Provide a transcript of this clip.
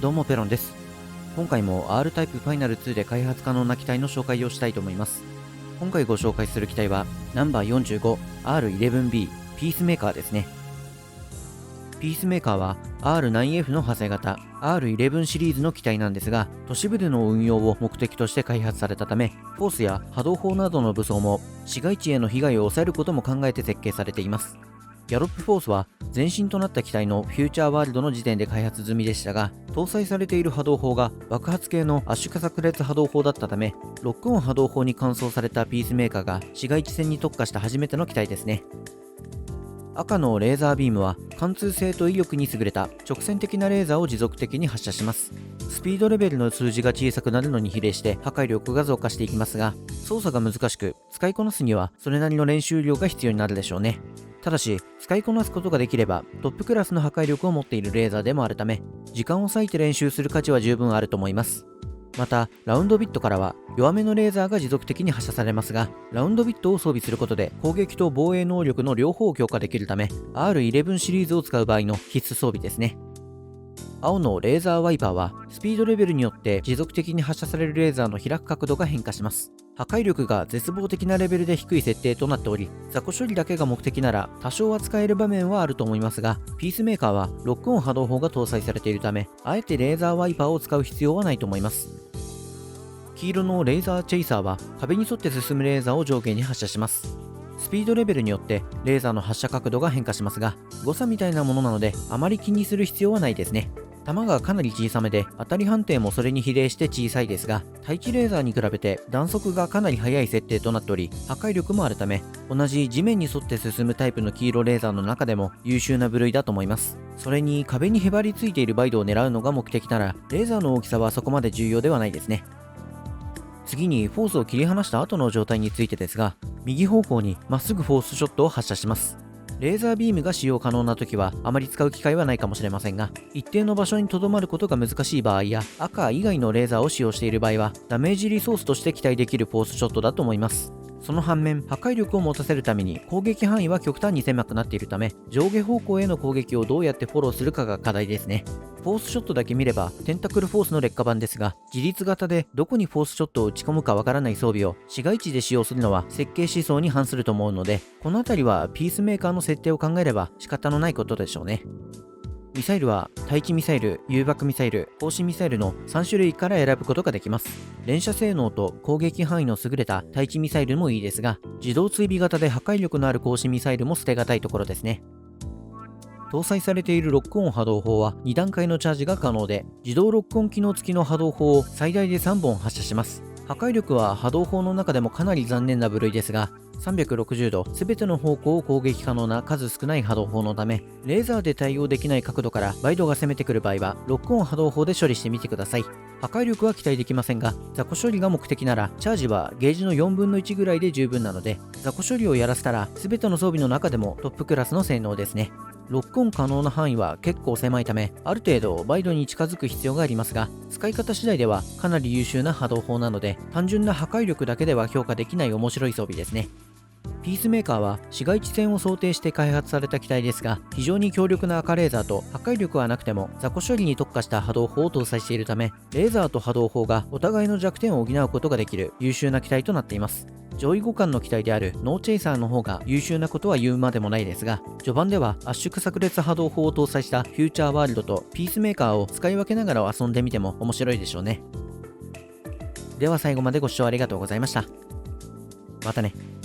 どうもペロンです。今回も R タイプファイナル2で開発可能な機体の紹介をしたいと思います。今回ご紹介する機体はナンバー 45R11B ピースメーカーですね。ピースメーカーは R9F の派生型 R11 シリーズの機体なんですが、都市部での運用を目的として開発されたため、フォースや波動砲などの武装も市街地への被害を抑えることも考えて設計されています。ギャロップフォースは前身となった機体のフューチャーワールドの時点で開発済みでしたが、搭載されている波動砲が爆発系の圧縮炸裂波動砲だったため、ロックオン波動砲に換装されたピースメーカーが市街地戦に特化した初めての機体ですね。赤のレーザービームは貫通性と威力に優れた直線的なレーザーを持続的に発射します。スピードレベルの数字が小さくなるのに比例して破壊力が増加していきますが、操作が難しく使いこなすにはそれなりの練習量が必要になるでしょうね。ただし、使いこなすことができればトップクラスの破壊力を持っているレーザーでもあるため、時間を割いて練習する価値は十分あると思います。また、ラウンドビットからは弱めのレーザーが持続的に発射されますが、ラウンドビットを装備することで攻撃と防衛能力の両方を強化できるため、R11 シリーズを使う場合の必須装備ですね。青のレーザーワイパーはスピードレベルによって持続的に発射されるレーザーの開く角度が変化します。破壊力が絶望的なレベルで低い設定となっており、雑魚処理だけが目的なら多少は使える場面はあると思いますが、ピースメーカーはロックオン波動砲が搭載されているため、あえてレーザーワイパーを使う必要はないと思います。黄色のレーザーチェイサーは壁に沿って進むレーザーを上下に発射します。スピードレベルによってレーザーの発射角度が変化しますが、誤差みたいなものなのであまり気にする必要はないですね。弾がかなり小さめで当たり判定もそれに比例して小さいですが、対地レーザーに比べて弾速がかなり速い設定となっており、破壊力もあるため、同じ地面に沿って進むタイプの黄色レーザーの中でも優秀な部類だと思います。それに壁にへばりついているバイドを狙うのが目的なら、レーザーの大きさはそこまで重要ではないですね。次にフォースを切り離した後の状態についてですが、右方向にまっすぐフォースショットを発射します。レーザービームが使用可能な時はあまり使う機会はないかもしれませんが、一定の場所に留まることが難しい場合や赤以外のレーザーを使用している場合は、ダメージリソースとして期待できるフォースショットだと思います。その反面、破壊力を持たせるために攻撃範囲は極端に狭くなっているため、上下方向への攻撃をどうやってフォローするかが課題ですね。フォースショットだけ見ればテンタクルフォースの劣化版ですが、自立型でどこにフォースショットを打ち込むかわからない装備を市街地で使用するのは設計思想に反すると思うので、この辺りはピースメーカーの設定を考えれば仕方のないことでしょうね。ミサイルは対地ミサイル、誘爆ミサイル、砲身ミサイルの3種類から選ぶことができます。連射性能と攻撃範囲の優れた対地ミサイルもいいですが、自動追尾型で破壊力のある砲身ミサイルも捨てがたいところですね。搭載されているロックオン波動砲は2段階のチャージが可能で、自動ロックオン機能付きの波動砲を最大で3本発射します。破壊力は波動砲の中でもかなり残念な部類ですが、360度全ての方向を攻撃可能な数少ない波動砲のため、レーザーで対応できない角度からバイドが攻めてくる場合はロックオン波動砲で処理してみてください。破壊力は期待できませんが、雑魚処理が目的ならチャージはゲージの4分の1ぐらいで十分なので、雑魚処理をやらせたら全ての装備の中でもトップクラスの性能ですね。ロックオン可能な範囲は結構狭いため、ある程度バイドに近づく必要がありますが、使い方次第ではかなり優秀な波動砲なので、単純な破壊力だけでは評価できない面白い装備ですね。ピースメーカーは市街地戦を想定して開発された機体ですが、非常に強力な赤レーザーと破壊力はなくても雑魚処理に特化した波動砲を搭載しているため、レーザーと波動砲がお互いの弱点を補うことができる優秀な機体となっています。上位互換の機体であるノーチェイサーの方が優秀なことは言うまでもないですが、序盤では圧縮炸裂波動砲を搭載したフューチャーワールドとピースメーカーを使い分けながら遊んでみても面白いでしょうね。では最後までご視聴ありがとうございました。またね。